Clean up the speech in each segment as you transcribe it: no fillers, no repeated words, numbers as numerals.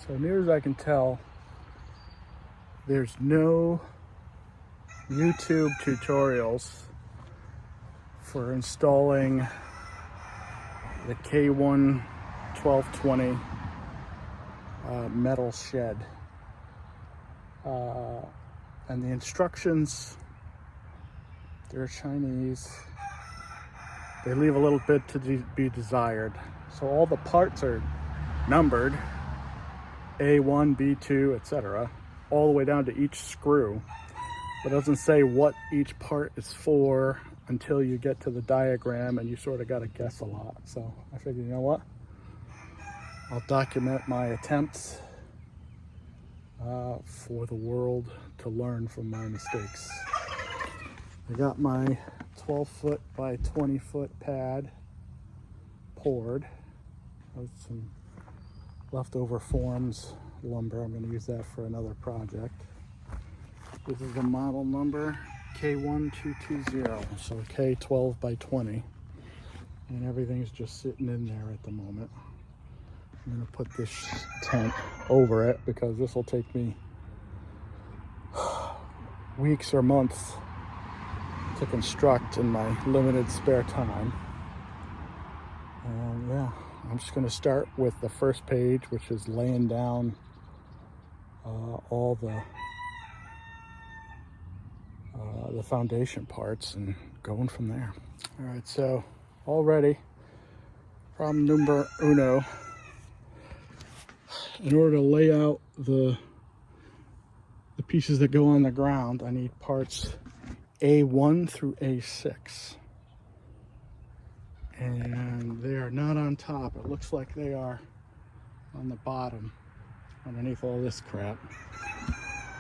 So near as I can tell, there's no YouTube tutorials for installing the K1 1220 metal shed. And the instructions, they're Chinese. They leave a little bit to be desired. So all the parts are numbered, A1, B2, etc., all the way down to each screw. But it doesn't say what each part is for until you get to the diagram, and you sort of got to guess a lot. So I figured, you know what? I'll document my attempts for the world to learn from my mistakes. I got my 12-foot by 20-foot pad poured with some leftover forms lumber. I'm going to use that for another project. This is the model number K1220, so K12 by 20, and everything's just sitting in there at the moment. I'm going to put this tent over it because this will take me weeks or months to construct in my limited spare time. And yeah, I'm just going to start with the first page, which is laying down all the foundation parts and going from there. All right, so already problem number uno. In order to lay out the pieces that go on the ground, I need parts A1 through A6. And they are not on top. It looks like they are on the bottom, underneath all this crap.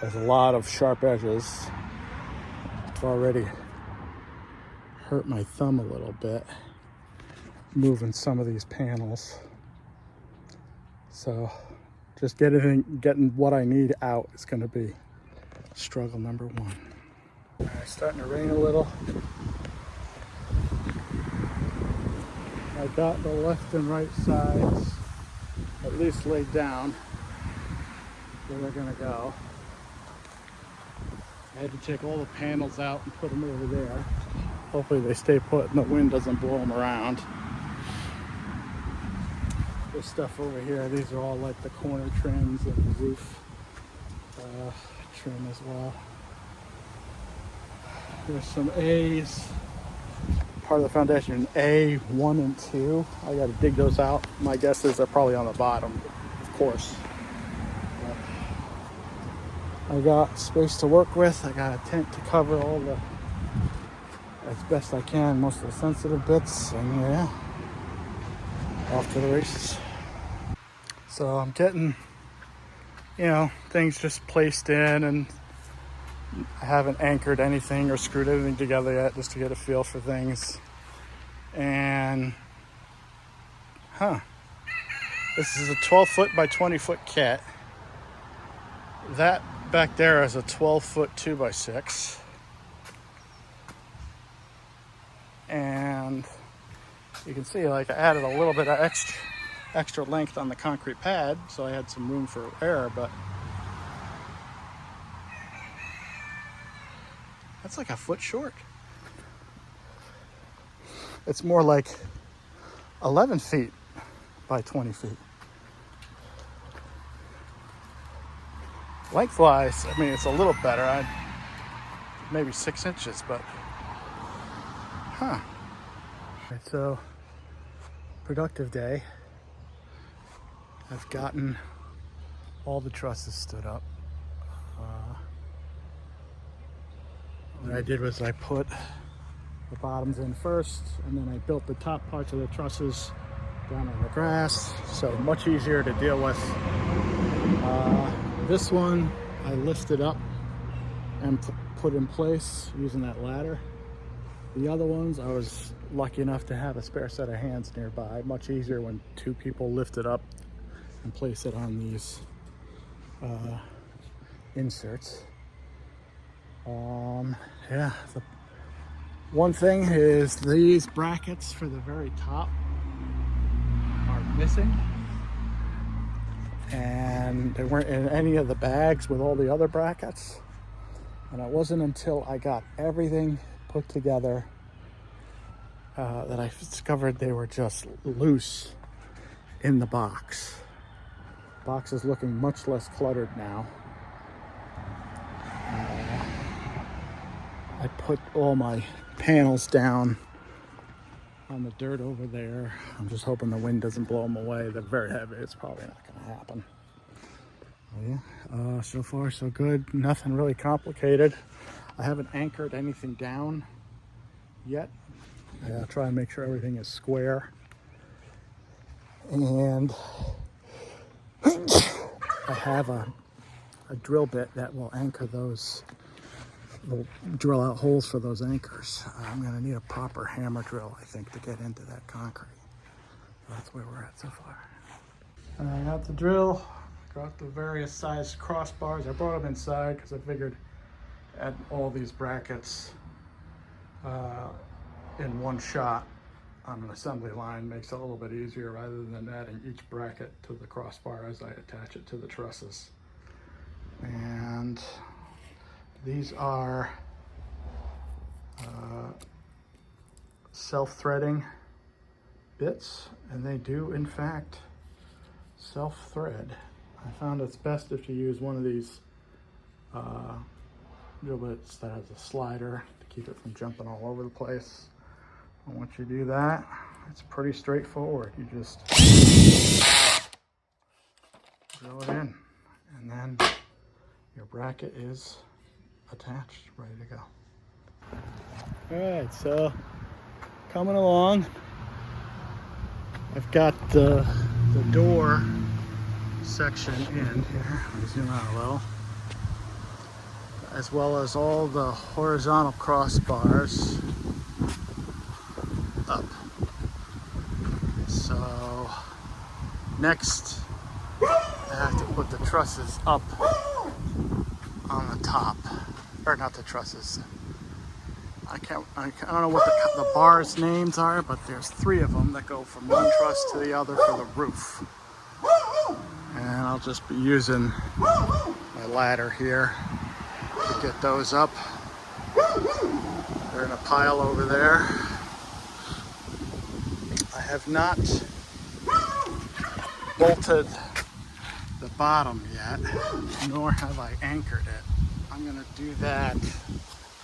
There's a lot of sharp edges. I've already hurt my thumb a little bit moving some of these panels. So just getting what I need out is going to be struggle number one. All right, starting to rain a little. I got the left and right sides at least laid down where they're going to go. I had to take all the panels out and put them over there. Hopefully they stay put and the wind doesn't blow them around. This stuff over here, these are all like the corner trims and the roof trim as well. There's some A's, part of the foundation, A1 and 2. I got to dig those out. My guess is they're probably on the bottom, of course. I got space to work with. I got a tent to cover all the, as best I can, most of the sensitive bits, and yeah, off to the races. So I'm getting, things just placed in, and I haven't anchored anything or screwed anything together yet, just to get a feel for things. And, this is a 12-foot by 20-foot kit. That back there is a 12-foot 2x6. And you can see, like, I added a little bit of extra length on the concrete pad, so I had some room for air, but that's like a foot short. It's more like 11 feet by 20 feet. Lengthwise, I mean, it's a little better. Maybe 6 inches, but Right, so productive day. I've gotten all the trusses stood up. What I did was I put the bottoms in first, and then I built the top parts of the trusses down on the grass, so much easier to deal with. This one I lifted up and put in place using that ladder. The other ones, I was lucky enough to have a spare set of hands nearby. Much easier when two people lift it up and place it on these inserts. Yeah, the one thing is these brackets for the very top are missing, and they weren't in any of the bags with all the other brackets. And it wasn't until I got everything put together that I discovered they were just loose in the box. The box is looking much less cluttered now. I put all my panels down on the dirt over there. I'm just hoping the wind doesn't blow them away. They're very heavy. It's probably not going to happen. Yeah, so far so good. Nothing really complicated. I haven't anchored anything down yet. I'll try and make sure everything is square. And I have a drill bit that will anchor those, will drill out holes for those anchors. I'm going to need a proper hammer drill, I think, to get into that concrete. So that's where we're at so far. I got the drill, got the various size crossbars. I brought them inside because I figured add all these brackets in one shot on an assembly line makes it a little bit easier rather than adding each bracket to the crossbar as I attach it to the trusses. And these are self-threading bits, and they do in fact self-thread. I found it's best if you use one of these drill bits that has a slider to keep it from jumping all over the place. And once you do that, it's pretty straightforward. You just drill it in, and then your bracket is attached, ready to go. All right, so coming along. I've got the door section in here. Let me zoom out a little. As well as all the horizontal crossbars up. So next I have to put the trusses up on the top, or not the trusses. I don't know what the bars names are, but there's 3 of them that go from one truss to the other for the roof. And I'll just be using my ladder here to get those up. They're in a pile over there. I have not bolted the bottom yet, nor have I anchored it. I'm gonna do that,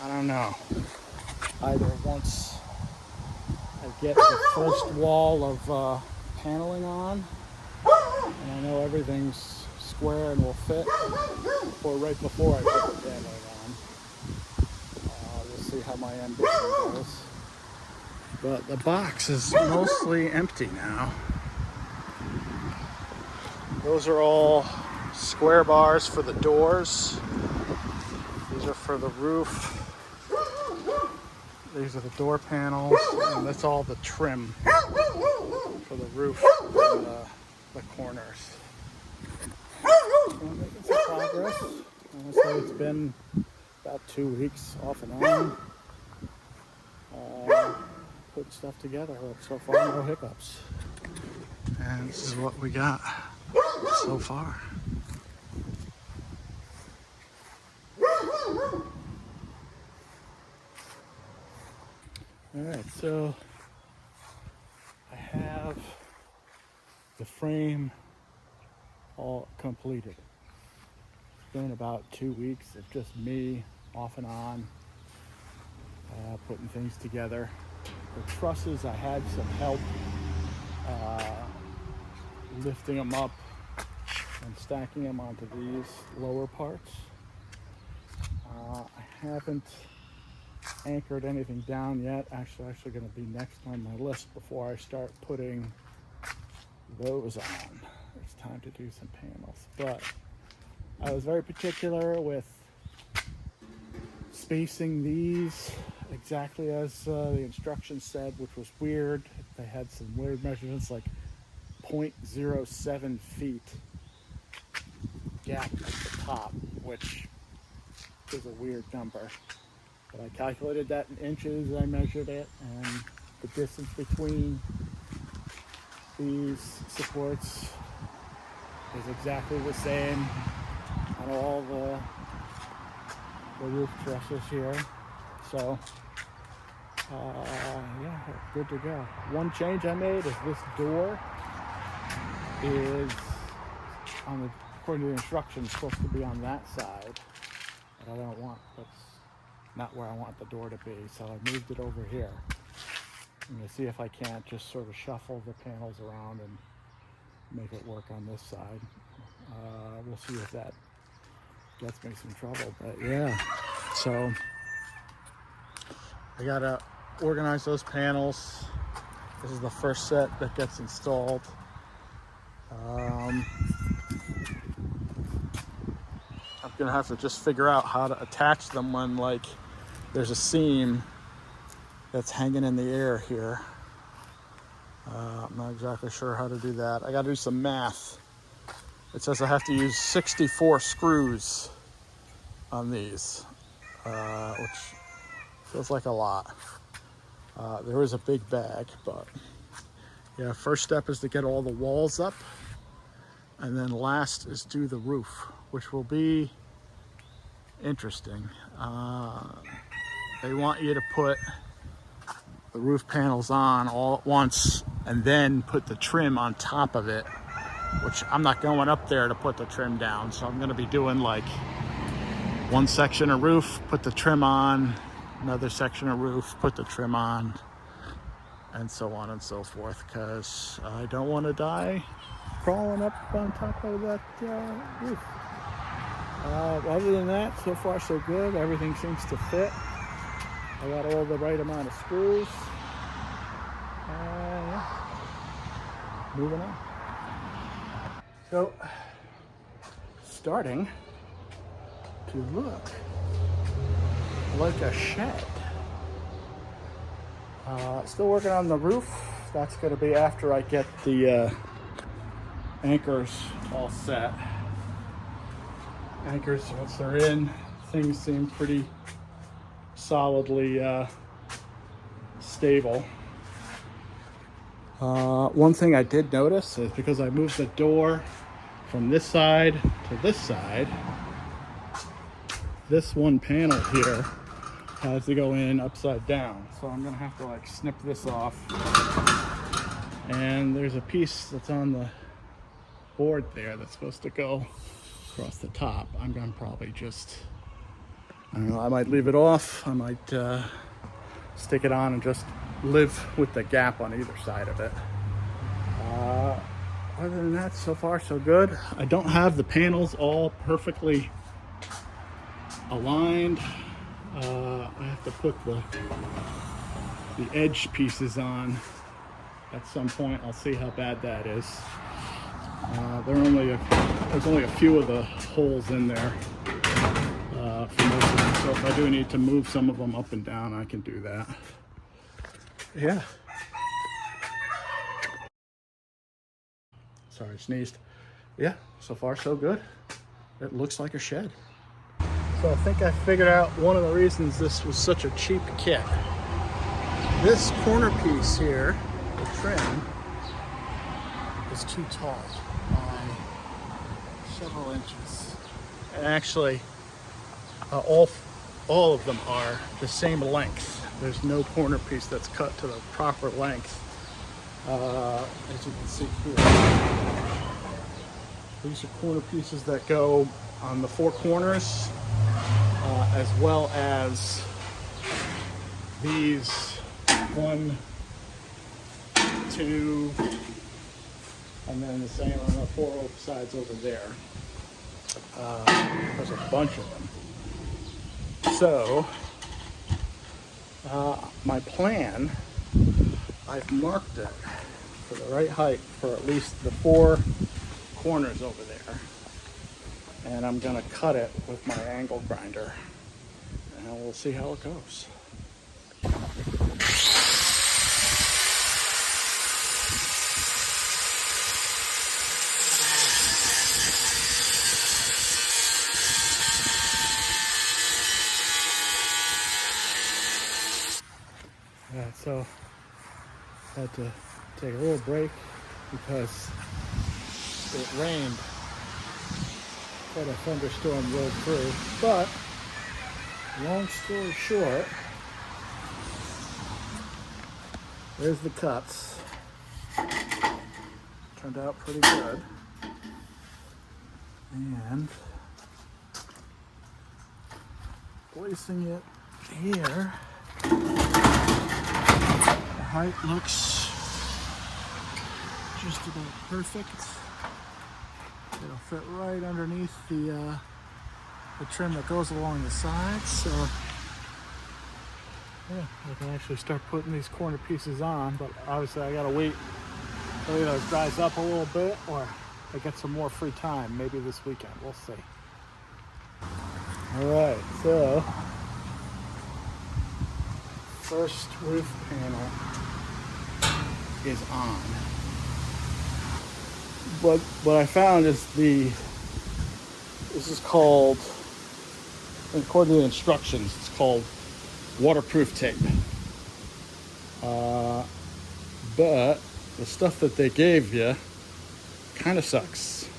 I don't know, either once I get the first wall of paneling on, and I know everything's square and will fit, or right before I put the paneling on. We'll see how my ambition goes. But the box is mostly empty now. Those are all square bars for the doors. These are for the roof. These are the door panels, and that's all the trim for the roof and the corners. So I'm making some progress. Honestly, it's been about 2 weeks off and on. Putting stuff together. So far, no hiccups. And this is what we got so far. All right, so I have the frame all completed. It's been about 2 weeks of just me off and on putting things together. The trusses, I had some help lifting them up and stacking them onto these lower parts. I haven't anchored anything down yet. Actually going to be next on my list before I start putting those on. It's time to do some panels, but I was very particular with spacing these exactly as the instructions said, which was weird. They had some weird measurements like 0.07 feet gap at the top, which is a weird number. But I calculated that in inches, I measured it, and the distance between these supports is exactly the same on all the roof trusses here. So yeah, good to go. One change I made is this door is on the, according to the instructions, supposed to be on that side, but I don't want, that's not where I want the door to be, so I moved it over here. I'm going to see if I can't just sort of shuffle the panels around and make it work on this side. We'll see if that gets me some trouble, but yeah. So I gotta organize those panels. This is the first set that gets installed. I'm gonna have to just figure out how to attach them when, like, there's a seam that's hanging in the air here. I'm not exactly sure how to do that. I gotta do some math. It says I have to use 64 screws on these, which feels like a lot. There is a big bag, but yeah, first step is to get all the walls up, and then last is do the roof, which will be interesting. They want you to put the roof panels on all at once and then put the trim on top of it, which I'm not going up there to put the trim down. So I'm going to be doing like one section of roof, put the trim on, another section of roof, put the trim on, and so on and so forth, because I don't want to die crawling up on top of that roof. Other than that, so far so good. Everything seems to fit. I got all the right amount of screws. Yeah. Moving on. So, starting to look like a shed. Still working on the roof. That's going to be after I get the anchors all set. Anchors, once they're in, things seem pretty solidly stable. One thing I did notice is because I moved the door from this side to this side, this one panel here has to go in upside down. So I'm gonna have to like snip this off. And there's a piece that's on the board there that's supposed to go across the top. I'm gonna probably just, I don't know, I might leave it off. I might stick it on and just live with the gap on either side of it. Other than that, so far so good. I don't have the panels all perfectly aligned. I have to put the edge pieces on at some point. I'll see how bad that is. There's only a few of the holes in there for most of them. So if I do need to move some of them up and down, I can do that. Yeah. Sorry, I sneezed. Yeah, so far so good. It looks like a shed. So I think I figured out one of the reasons this was such a cheap kit. This corner piece here, the trim, is too tall by several inches. And actually, all of them are the same length. There's no corner piece that's cut to the proper length, as you can see here. These are corner pieces that go on the four corners, as well as these 1, 2, and then the same on the 4 sides over there. There's a bunch of them. So, my plan, I've marked it for the right height for at least the 4 corners over there. And I'm gonna cut it with my angle grinder. And we'll see how it goes. Yeah, so I had to take a little break because it rained but a thunderstorm rolled through. But long story short, there's the cuts. Turned out pretty good. And placing it here, the height looks just about perfect. It'll fit right underneath the trim that goes along the sides. So yeah, I can actually start putting these corner pieces on, but obviously I gotta wait until either it dries up a little bit or I get some more free time, maybe this weekend, we'll see. All right, so first roof panel is on. But what I found is this is called, according to the instructions, it's called waterproof tape. But the stuff that they gave you kind of sucks.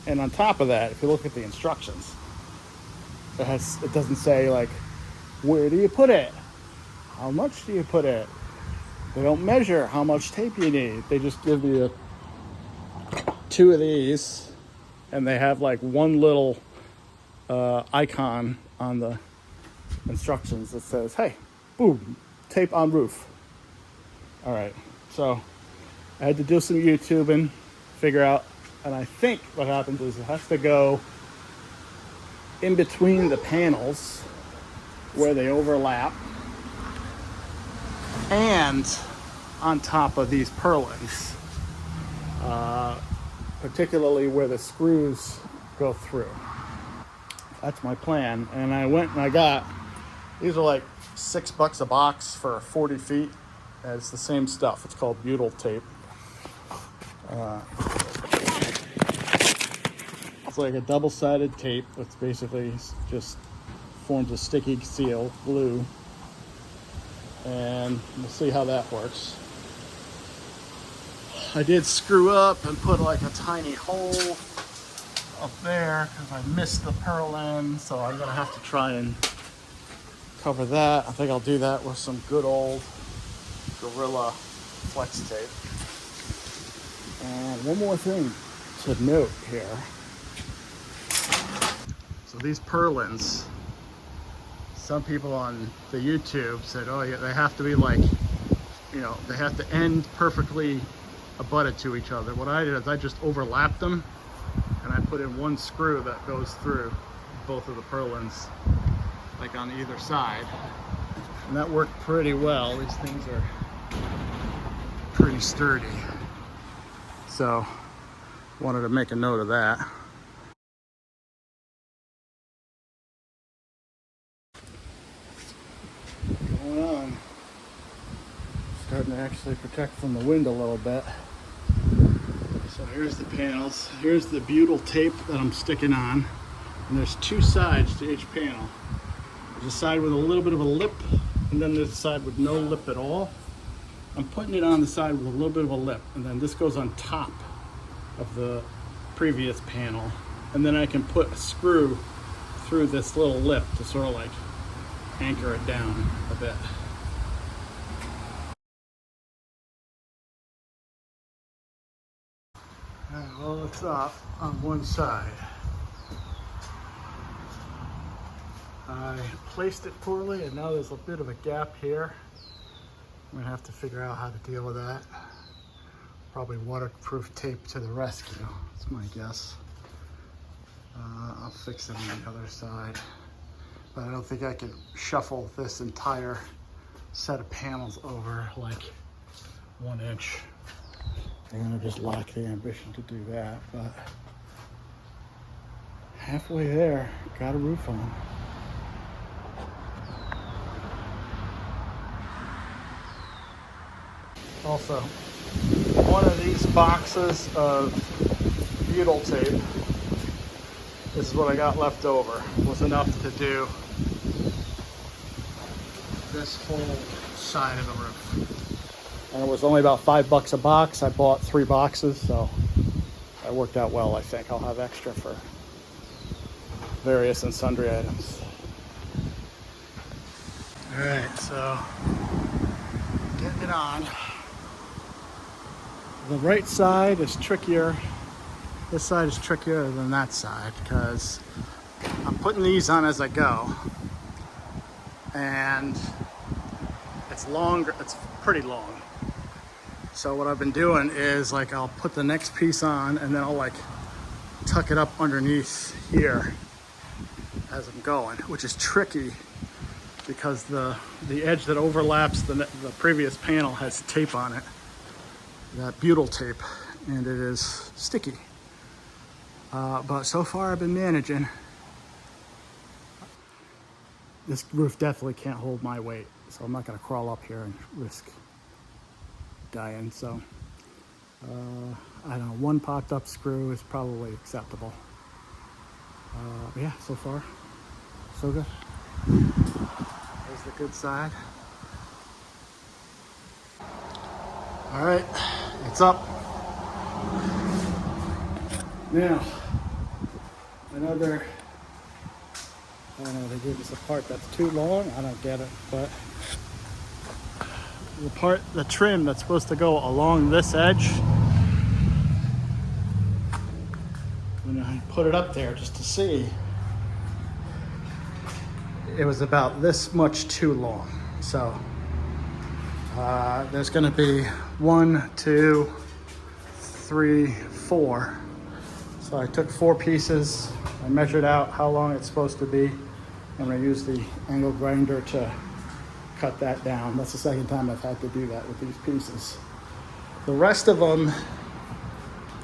And on top of that, if you look at the instructions, it doesn't say like, where do you put it? How much do you put it? They don't measure how much tape you need. They just give you 2 of these, and they have like one little icon on the instructions that says, hey, boom, tape on roof. All right, so I had to do some YouTubing, figure out, and I think what happens is it has to go in between the panels where they overlap and on top of these purlins, particularly where the screws go through. That's my plan. And I went and I got, these are like $6 a box for 40 feet. And it's the same stuff. It's called butyl tape. It's like a double-sided tape that's basically just forms a sticky seal, glue. And we'll see how that works. I did screw up and put like a tiny hole up there because I missed the purlin, so I'm gonna have to try and cover that. I think I'll do that with some good old Gorilla flex tape. And one more thing to note here. So these purlins, some people on the YouTube said, oh yeah, they have to be like, you know, they have to end perfectly abutted to each other. What I did is I just overlapped them and I put in one screw that goes through both of the purlins, like on either side. And that worked pretty well. These things are pretty sturdy. So wanted to make a note of that. Going on. Starting to actually protect from the wind a little bit. So here's the panels. Here's the butyl tape that I'm sticking on. And there's 2 sides to each panel. There's a side with a little bit of a lip, and then there's a side with no lip at all. I'm putting it on the side with a little bit of a lip, and then this goes on top of the previous panel. And then I can put a screw through this little lip to sort of like anchor it down a bit. Well, it's up on one side. I placed it poorly and now there's a bit of a gap here. I'm gonna have to figure out how to deal with that. Probably waterproof tape to the rescue, that's my guess. I'll fix it on the other side. But I don't think I can shuffle this entire set of panels over like 1 inch. I'm gonna just lack the ambition to do that, but halfway there, got a roof on. Also, one of these boxes of butyl tape, this is what I got left over, was enough to do this whole side of the roof. And it was only about $5 a box. I bought 3 boxes, so that worked out well, I think. I'll have extra for various and sundry items. All right, so getting it on. The right side is trickier. This side is trickier than that side because I'm putting these on as I go, and it's longer, it's pretty long. So what I've been doing is like I'll put the next piece on and then I'll like tuck it up underneath here as I'm going, which is tricky because the edge that overlaps the previous panel has tape on it, that butyl tape, and it is sticky. But so far I've been managing. This roof definitely can't hold my weight, so I'm not going to crawl up here and risk dying. So I don't know, one popped up screw is probably acceptable. But yeah, so far so good. There's the good side. All right, it's up. Now, another, I don't know, they gave us a part that's too long. I don't get it, but the trim that's supposed to go along this edge, when I put it up there just to see, it was about this much too long. So there's going to be 1, 2, 3, 4. So I took 4 pieces. I measured out how long it's supposed to be. I'm going to use the angle grinder to cut that down. That's the second time I've had to do that with these pieces. The rest of them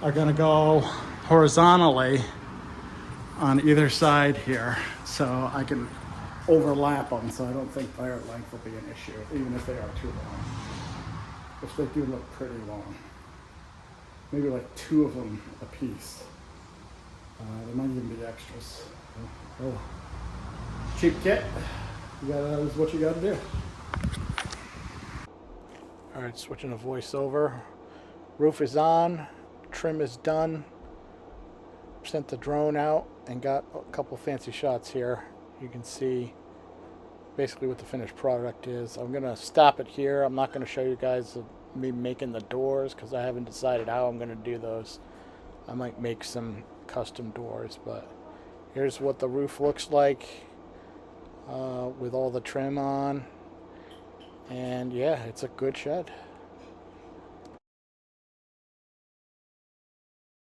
are going to go horizontally on either side here, so I can overlap them, so I don't think fire length will be an issue, even if they are too long. Which they do look pretty long. Maybe like 2 of them a piece. There might even be extras. Oh, cheap kit. That is what you got to do. All right, switching to voiceover. Roof is on. Trim is done. Sent the drone out and got a couple fancy shots here. You can see basically what the finished product is. I'm going to stop it here. I'm not going to show you guys me making the doors because I haven't decided how I'm going to do those. I might make some custom doors, but here's what the roof looks like with all the trim on. And yeah, it's a good shed.